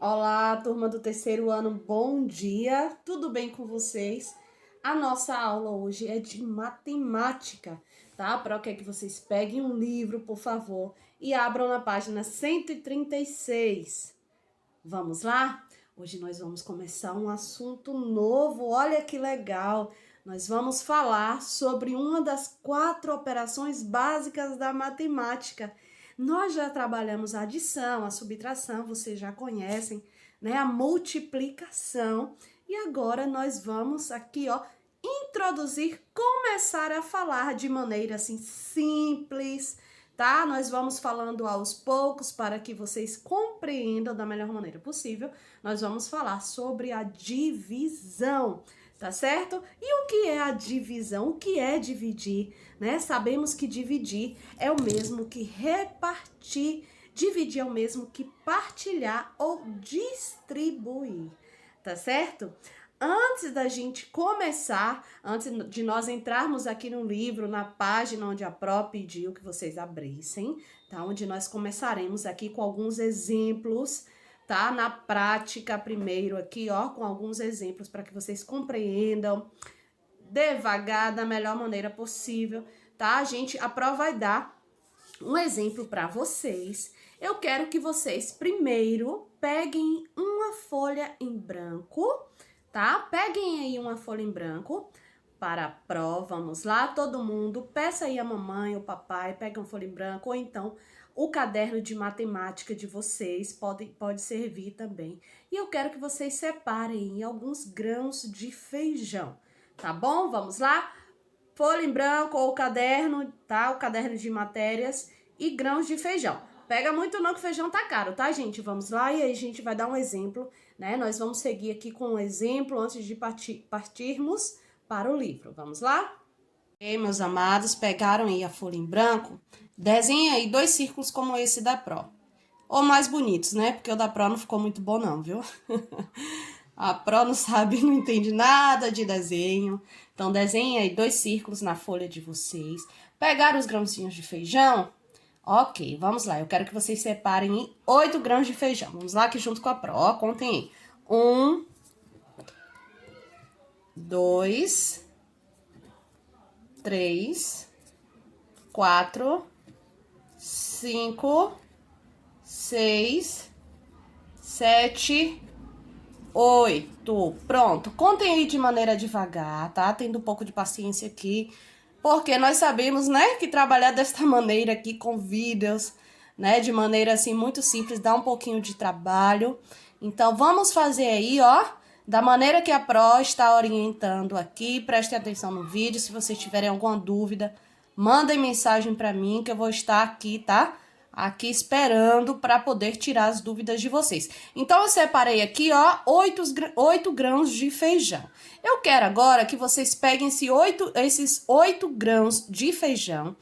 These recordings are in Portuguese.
Olá, turma do terceiro ano, bom dia, tudo bem com vocês? A nossa aula hoje é de matemática, tá? Para o que é que vocês peguem um livro, por favor, e abram na página 136. Vamos lá? Hoje nós vamos começar um assunto novo, olha que legal! Nós vamos falar sobre uma das 4 operações básicas da matemática. Nós já trabalhamos a adição, a subtração, vocês já conhecem, né? A multiplicação. E agora nós vamos aqui, ó, introduzir, começar a falar de maneira assim simples, tá? Nós vamos falando aos poucos para que vocês compreendam da melhor maneira possível. Nós vamos falar sobre a divisão, tá certo? E o que é a divisão? O que é dividir, né? Sabemos que dividir é o mesmo que repartir. Dividir é o mesmo que partilhar ou distribuir, tá certo? Antes da gente começar, antes de nós entrarmos aqui no livro, na página onde a Pró pediu que vocês abrissem, tá? Onde nós começaremos aqui com alguns exemplos, tá? Na prática primeiro aqui, ó, com alguns exemplos para que vocês compreendam devagar, da melhor maneira possível, tá? A Pró vai dar um exemplo para vocês. Eu quero que vocês primeiro peguem uma folha em branco, tá? Peguem aí uma folha em branco para a Pró, vamos lá, todo mundo, peça aí a mamãe, o papai, pegue uma folha em branco, ou então o caderno de matemática de vocês pode servir também. E eu quero que vocês separem alguns grãos de feijão, tá bom? Vamos lá? Folha em branco ou caderno, tá? O caderno de matérias e grãos de feijão. Pega muito não que feijão tá caro, tá, gente? Vamos lá e aí a gente vai dar um exemplo, né? Nós vamos seguir aqui com um exemplo antes de partirmos para o livro. Vamos lá? E meus amados, pegaram aí a folha em branco? Desenhem aí 2 círculos como esse da Pró. Ou mais bonitos, né? Porque o da Pró não ficou muito bom não, viu? A Pró não sabe, não entende nada de desenho. Então, desenhem aí 2 círculos na folha de vocês. Pegaram os grãozinhos de feijão? Ok, vamos lá. Eu quero que vocês separem em 8 grãos de feijão. Vamos lá aqui junto com a Pró. Ó, contem aí. 1, 2, 3, 4, 5, 6, 7, 8. Pronto. Contem aí de maneira devagar, tá? Tendo um pouco de paciência aqui. Porque nós sabemos, né, que trabalhar desta maneira aqui com vídeos, né, de maneira assim muito simples, dá um pouquinho de trabalho. Então, vamos fazer aí, ó, da maneira que a Pró está orientando aqui. Prestem atenção no vídeo. Se vocês tiverem alguma dúvida, mandem mensagem para mim que eu vou estar aqui, tá? Aqui esperando para poder tirar as dúvidas de vocês. Então, eu separei aqui, ó, 8 grãos de feijão. Eu quero agora que vocês peguem esses 8 grãos de feijão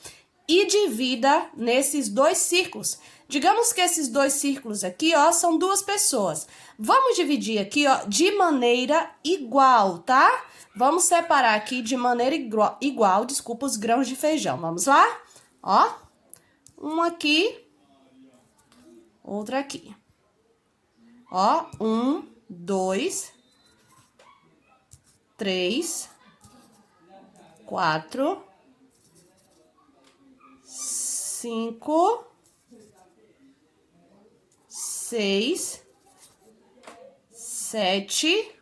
e divida nesses 2 círculos. Digamos que esses 2 círculos aqui, ó, são 2 pessoas. Vamos dividir aqui, ó, de maneira igual, tá? Vamos separar aqui de maneira igual, desculpa, os grãos de feijão. Vamos lá? Ó, um aqui, outro aqui. Ó, 1, 2, 3, 4, 5, 6, 7,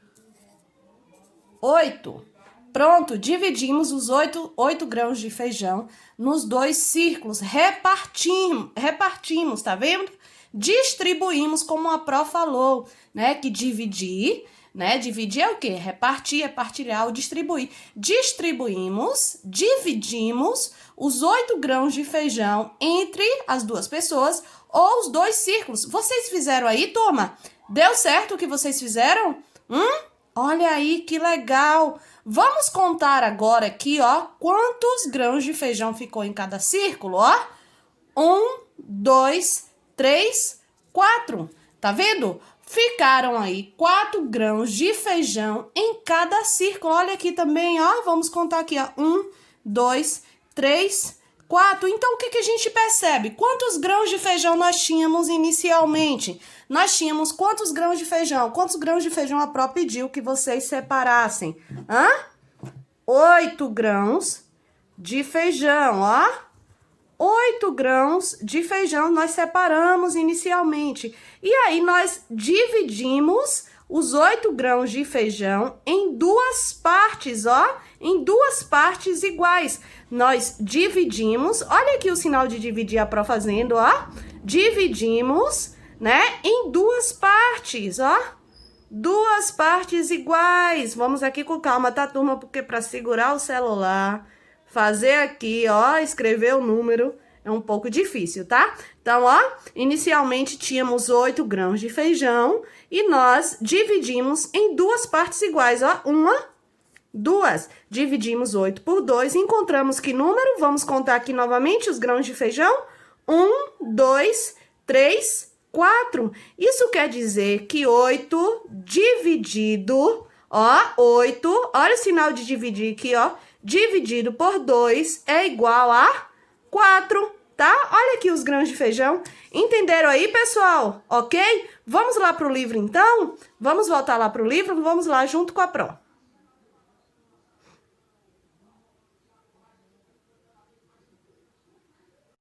8. Pronto, dividimos os 8 grãos de feijão nos 2 círculos, repartimos, tá vendo? Distribuímos, como a Pró falou, né? Que dividir, né? Dividir é o quê? Repartir, é partilhar ou distribuir. Dividimos os 8 grãos de feijão entre as 2 pessoas ou os 2 círculos. Vocês fizeram aí, turma? Deu certo o que vocês fizeram? Olha aí que legal! Vamos contar agora aqui, ó, quantos grãos de feijão ficou em cada círculo, ó. 1, 2, 3, 4. Tá vendo? Ficaram aí 4 grãos de feijão em cada círculo. Olha aqui também, ó. Vamos contar aqui, ó. 1, 2, 3, 4. Então, o que que a gente percebe? Quantos grãos de feijão nós tínhamos inicialmente? Nós tínhamos quantos grãos de feijão? Quantos grãos de feijão a Pró pediu que vocês separassem? 8 grãos de feijão, ó. 8 grãos de feijão nós separamos inicialmente. E aí, nós dividimos os 8 grãos de feijão em duas partes, ó. Em duas partes iguais. Nós dividimos, olha aqui o sinal de dividir a Pró fazendo, ó. Dividimos, né, em duas partes, ó. Duas partes iguais. Vamos aqui com calma, tá, turma? Porque para segurar o celular, fazer aqui, ó, escrever o número é um pouco difícil, tá? Então, ó, inicialmente tínhamos 8 grãos de feijão e nós dividimos em duas partes iguais, ó. 2. Dividimos 8 por 2. Encontramos que número? Vamos contar aqui novamente os grãos de feijão. 1, 2, 3, 4. Isso quer dizer que 8 dividido, ó, 8, olha o sinal de dividir aqui, ó, dividido por 2 é igual a 4, tá? Olha aqui os grãos de feijão. Entenderam aí, pessoal? Ok? Vamos lá pro livro, então? Vamos voltar lá pro livro? Vamos lá junto com a Pró.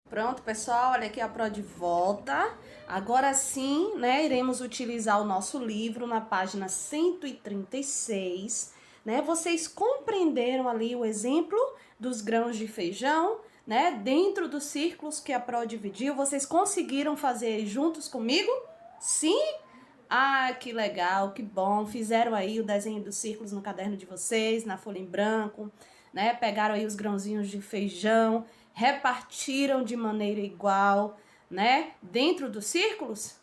Pronto, pessoal, olha aqui a Pró de volta. Agora sim, né, iremos utilizar o nosso livro na página 136, né? Vocês compreenderam ali o exemplo dos grãos de feijão, né? Dentro dos círculos que a Pró dividiu, vocês conseguiram fazer juntos comigo? Sim? Ah, que legal, que bom. Fizeram aí o desenho dos círculos no caderno de vocês, na folha em branco, né? Pegaram aí os grãozinhos de feijão, repartiram de maneira igual, né? Dentro dos círculos?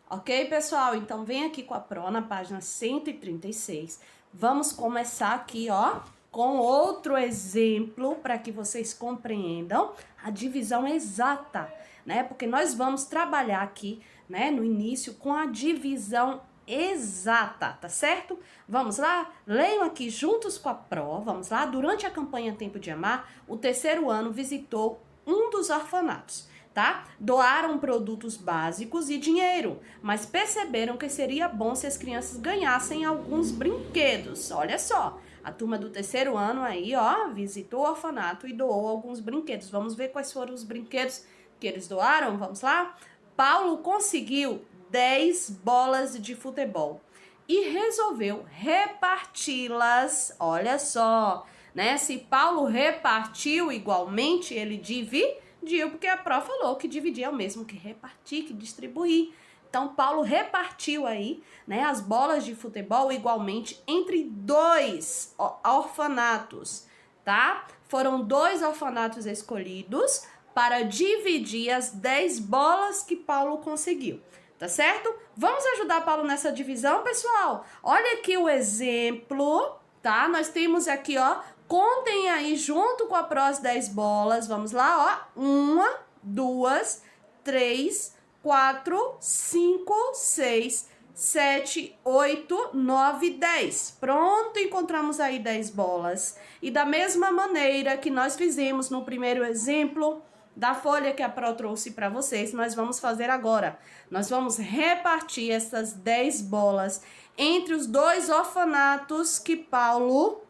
Ok, pessoal? Então, vem aqui com a Pró na página 136. Vamos começar aqui, ó, com outro exemplo para que vocês compreendam a divisão exata, né? Porque nós vamos trabalhar aqui, né, no início com a divisão exata, tá certo? Vamos lá? Leiam aqui juntos com a Pró, vamos lá? Durante a campanha Tempo de Amar, o terceiro ano visitou um dos orfanatos, tá? Doaram produtos básicos e dinheiro, mas perceberam que seria bom se as crianças ganhassem alguns brinquedos. Olha só, a turma do terceiro ano aí, ó, visitou o orfanato e doou alguns brinquedos. Vamos ver quais foram os brinquedos que eles doaram? Vamos lá? Paulo conseguiu 10 bolas de futebol e resolveu reparti-las. Olha só, né? Se Paulo repartiu igualmente, ele dividiu, porque a Pró falou que dividir é o mesmo que repartir, que distribuir. Então, Paulo repartiu aí, né, as bolas de futebol igualmente entre 2 orfanatos, tá? Foram 2 orfanatos escolhidos para dividir as 10 bolas que Paulo conseguiu. Tá certo? Vamos ajudar Paulo nessa divisão, pessoal? Olha aqui o exemplo, tá? Nós temos aqui, ó, contem aí junto com a Pró as 10 bolas. Vamos lá, ó. 1, 2, 3, 4, 5, 6, 7, 8, 9, 10. Pronto, encontramos aí 10 bolas. E da mesma maneira que nós fizemos no primeiro exemplo da folha que a Pró trouxe para vocês, nós vamos fazer agora. Nós vamos repartir essas 10 bolas entre os 2 orfanatos que Paulo,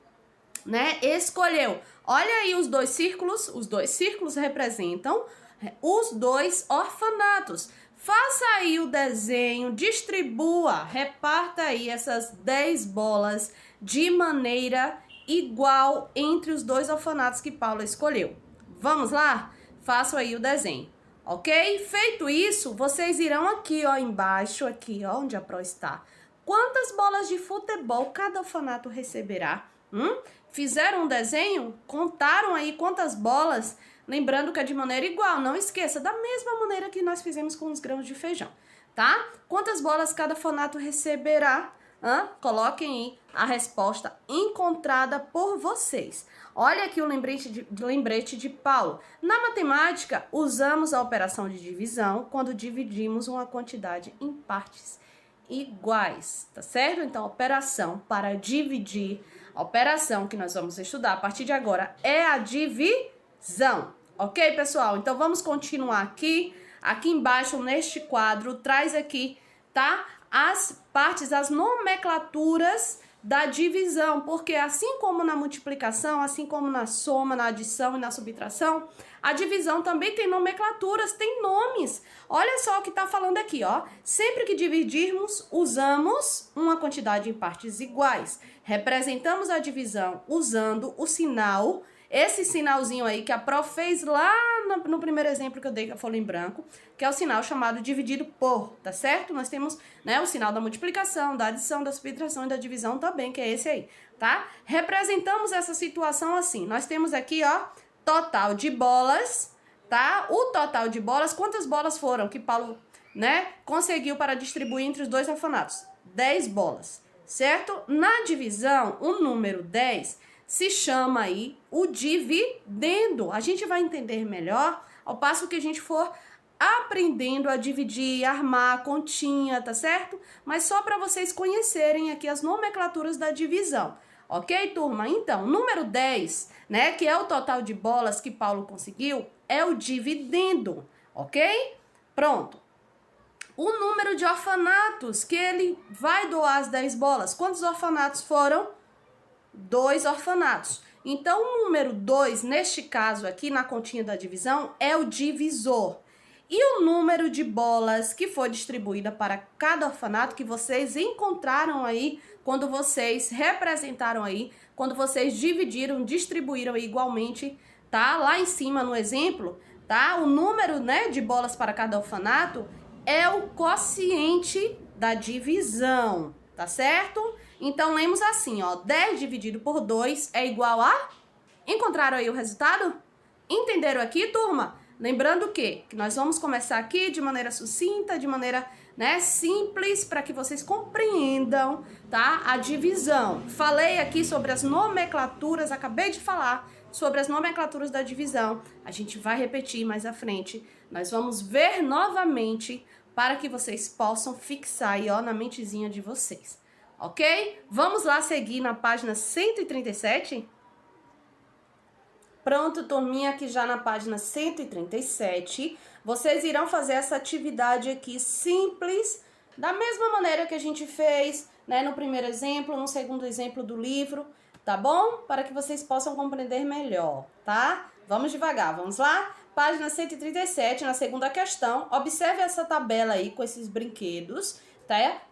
né, escolheu. Olha aí os 2 círculos representam os 2 orfanatos. Faça aí o desenho, distribua, reparta aí essas 10 bolas de maneira igual entre os 2 orfanatos que Paulo escolheu. Vamos lá? Façam aí o desenho, ok? Feito isso, vocês irão aqui, ó, embaixo, aqui, ó, onde a Pró está. Quantas bolas de futebol cada orfanato receberá? Fizeram um desenho? Contaram aí quantas bolas? Lembrando que é de maneira igual, não esqueça, da mesma maneira que nós fizemos com os grãos de feijão, tá? Quantas bolas cada orfanato receberá? Coloquem aí a resposta encontrada por vocês. Olha aqui o lembrete de Paulo. Na matemática, usamos a operação de divisão quando dividimos uma quantidade em partes iguais, tá certo? Então, operação para dividir, a operação que nós vamos estudar a partir de agora é a divisão, Ok, pessoal? Então, vamos continuar aqui. Aqui embaixo, neste quadro, traz aqui, tá? As partes, as nomenclaturas da divisão, porque assim como na multiplicação, assim como na soma, na adição e na subtração, a divisão também tem nomenclaturas, tem nomes. Olha só o que tá falando aqui, ó. Sempre que dividirmos, usamos uma quantidade em partes iguais. Representamos a divisão usando o sinal, esse sinalzinho aí que a prof fez lá no primeiro exemplo que eu dei, que a folha em branco, que é o sinal chamado dividido por, tá certo? Nós temos, né, o sinal da multiplicação, da adição, da subtração e da divisão também, que é esse aí, tá? Representamos essa situação assim. Nós temos aqui, ó, total de bolas, tá? O total de bolas, quantas bolas foram que Paulo, né, conseguiu para distribuir entre os dois orfanatos? 10 bolas, certo? Na divisão, o número 10 se chama aí o dividendo. A gente vai entender melhor ao passo que a gente for aprendendo a dividir, armar a continha, tá certo? Mas só para vocês conhecerem aqui as nomenclaturas da divisão. Ok, turma? Então, número 10, né, que é o total de bolas que Paulo conseguiu, é o dividendo, ok? Pronto. O número de orfanatos que ele vai doar as 10 bolas. Quantos orfanatos foram? 2 orfanatos. Então, o número 2, neste caso aqui, na continha da divisão, é o divisor. E o número de bolas que foi distribuída para cada orfanato que vocês encontraram aí, quando vocês representaram aí, quando vocês dividiram, distribuíram igualmente, tá? Lá em cima no exemplo, tá? O número, né, de bolas para cada orfanato é o quociente da divisão, tá certo? Então, lemos assim, ó, 10 dividido por 2 é igual a... Encontraram aí o resultado? Entenderam aqui, turma? Lembrando que nós vamos começar aqui de maneira sucinta, de maneira, né, simples, para que vocês compreendam, tá, a divisão. Falei aqui sobre as nomenclaturas, acabei de falar sobre as nomenclaturas da divisão. A gente vai repetir mais à frente. Nós vamos ver novamente para que vocês possam fixar aí, ó, na mentezinha de vocês. Ok? Vamos lá seguir na página 137? Pronto, turminha, aqui já na página 137, vocês irão fazer essa atividade aqui simples, da mesma maneira que a gente fez, né, no primeiro exemplo, no segundo exemplo do livro, tá bom? Para que vocês possam compreender melhor, tá? Vamos devagar, vamos lá? Página 137, na segunda questão, observe essa tabela aí com esses brinquedos,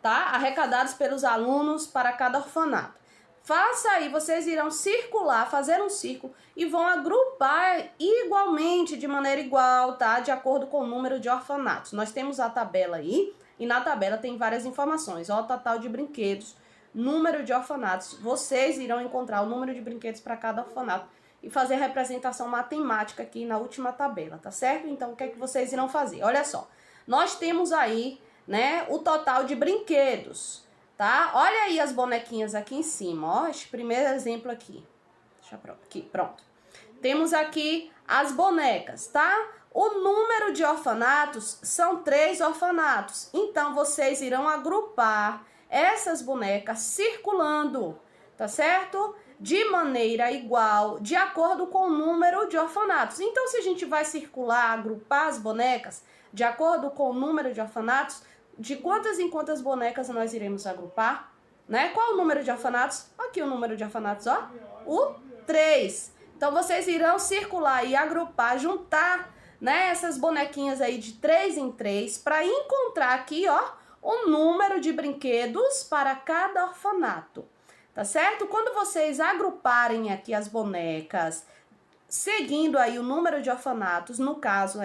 tá? Arrecadados pelos alunos para cada orfanato. Faça aí, vocês irão circular, fazer um círculo e vão agrupar igualmente, de maneira igual, tá? De acordo com o número de orfanatos. Nós temos a tabela aí e na tabela tem várias informações. Ó, total de brinquedos, número de orfanatos. Vocês irão encontrar o número de brinquedos para cada orfanato e fazer a representação matemática aqui na última tabela, tá certo? Então, o que é que vocês irão fazer? Olha só, nós temos aí, né, o total de brinquedos, tá? Olha aí as bonequinhas aqui em cima, ó, este primeiro exemplo aqui. Deixa eu aqui, pronto. Temos aqui as bonecas, tá? O número de orfanatos são 3 orfanatos. Então, vocês irão agrupar essas bonecas circulando, tá certo? De maneira igual, de acordo com o número de orfanatos. Então, se a gente vai circular, agrupar as bonecas de acordo com o número de orfanatos, de quantas em quantas bonecas nós iremos agrupar, né? Qual o número de orfanatos? Aqui o número de orfanatos, ó, o 3. Então, vocês irão circular e agrupar, juntar, né, essas bonequinhas aí de 3 em 3 para encontrar aqui, ó, o número de brinquedos para cada orfanato, tá certo? Quando vocês agruparem aqui as bonecas, seguindo aí o número de orfanatos, no caso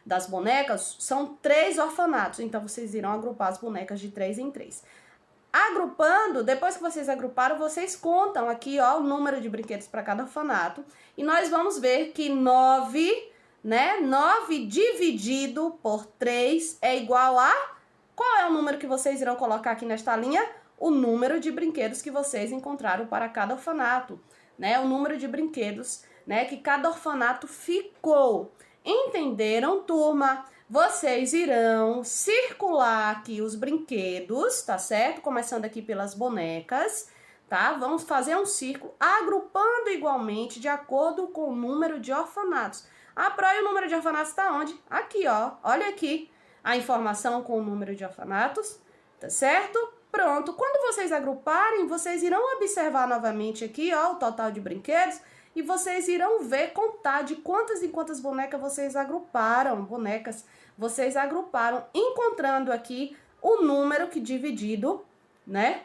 das bonecas, são 3 orfanatos. Então, vocês irão agrupar as bonecas de 3 em 3. Agrupando, depois que vocês agruparam, vocês contam aqui, ó, o número de brinquedos para cada orfanato. E nós vamos ver que 9, né, 9 dividido por 3 é igual a... Qual é o número que vocês irão colocar aqui nesta linha? O número de brinquedos que vocês encontraram para cada orfanato, né? O número de brinquedos, né, que cada orfanato ficou. Entenderam, turma? Vocês irão circular aqui os brinquedos, tá certo? Começando aqui pelas bonecas, tá? Vamos fazer um círculo agrupando igualmente de acordo com o número de orfanatos. Ah, Pro, e o número de orfanatos está onde? Aqui, ó. Olha aqui a informação com o número de orfanatos, tá certo? Pronto. Quando vocês agruparem, vocês irão observar novamente aqui, ó, o total de brinquedos e vocês irão ver, contar de quantas e quantas bonecas vocês agruparam, encontrando aqui o número que dividido, né?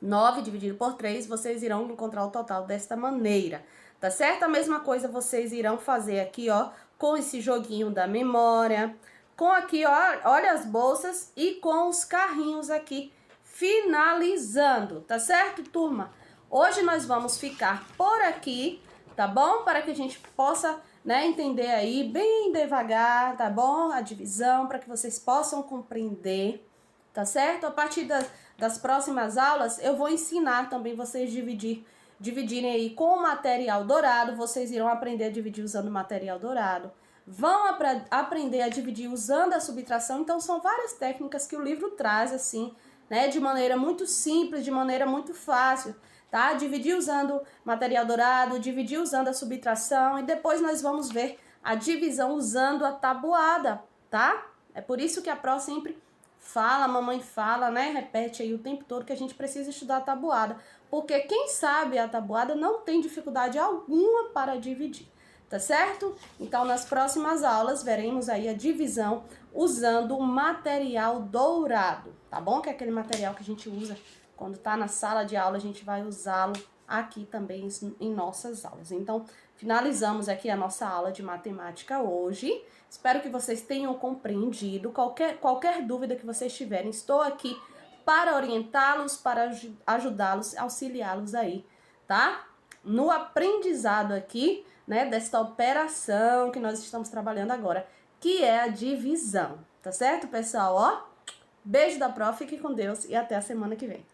9 dividido por 3, vocês irão encontrar o total desta maneira, tá certo? A mesma coisa vocês irão fazer aqui, ó, com esse joguinho da memória, com aqui, ó, olha as bolsas e com os carrinhos aqui, finalizando, tá certo, turma? Hoje nós vamos ficar por aqui, tá bom? Para que a gente possa, né, entender aí bem devagar, tá bom? A divisão, para que vocês possam compreender, tá certo? A partir das próximas aulas, eu vou ensinar também vocês dividirem aí com o material dourado. Vocês irão aprender a dividir usando o material dourado. Vão aprender a dividir usando a subtração. Então, são várias técnicas que o livro traz, assim, né? De maneira muito simples, de maneira muito fácil, tá? Dividir usando material dourado, dividir usando a subtração. E depois nós vamos ver a divisão usando a tabuada, tá? É por isso que a Pro sempre fala, mamãe fala, né? Repete aí o tempo todo que a gente precisa estudar a tabuada. Porque quem sabe a tabuada não tem dificuldade alguma para dividir, tá certo? Então, nas próximas aulas, veremos aí a divisão usando o material dourado, tá bom? Que é aquele material que a gente usa quando tá na sala de aula, a gente vai usá-lo aqui também em nossas aulas. Então, finalizamos aqui a nossa aula de matemática hoje. Espero que vocês tenham compreendido. Qualquer dúvida que vocês tiverem, estou aqui para orientá-los, para ajudá-los, auxiliá-los aí, tá? No aprendizado aqui, né, desta operação que nós estamos trabalhando agora, que é a divisão, tá certo, pessoal? Ó, beijo da Pro, fique com Deus e até a semana que vem.